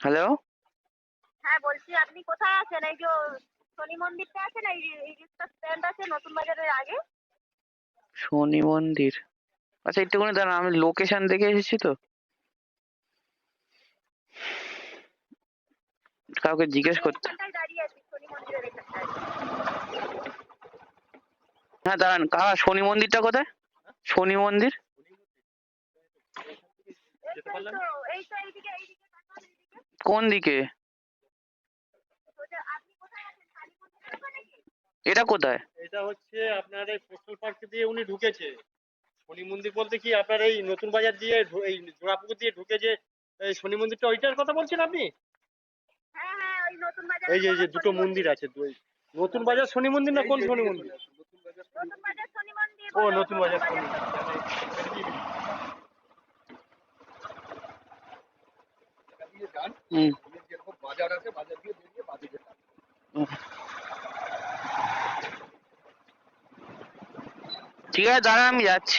Hello, হ্যাঁ বলছি, আপনি কোথায় আছেন? এই যে শনি মন্দিরটা আছে না, এই রিক্সা স্ট্যান্ড আছে নতুন বাজারের আগে। শনি মন্দির। আচ্ছা একটুখানি দাঁড়ান, আমি লোকেশন দেখে এসেছি তো, কাউকে জিজ্ঞেস আমি করতে। এখানটায় দাঁড়িয়ে আছি, শনি মন্দিরের এখানটায়। হ্যাঁ দাঁড়ান, শনি মন্দিরটা কোথায়? শনি মন্দির এই তো এই তো এই তো এইদিকে এইদিকে তাকান, এইদিকে। কোন দিকে? আপনি কোথায় আছেন? কালী মন্দিরের ওখানে কি? এটা কোথায়? এটা হচ্ছে আপনার এই কোস্টাল পার্ক দিয়ে উনি ঢুকেছে। শনি মন্দির বলতে কি আপনার এই নতুন বাজার দিয়ে এই জোড়াপুকুর দিয়ে ঢুকে যে এই শনি মন্দিরটা, ওইটার কথা বলছেন আপনি? হ্যাঁ হ্যাঁ, ওই নতুন এই বাজারের যে বড় দুটো শনি মন্দির মন্দির। আছে, দুই নতুন বাজার শনি মন্দির না কোন শনি মন্দির? নতুন বাজার শনি মন্দির ও বলো, নতুন বাজার শনি শনি মন্দির। হুম। ঠিক আছে দাঁড়ান, আমি যাচ্ছি।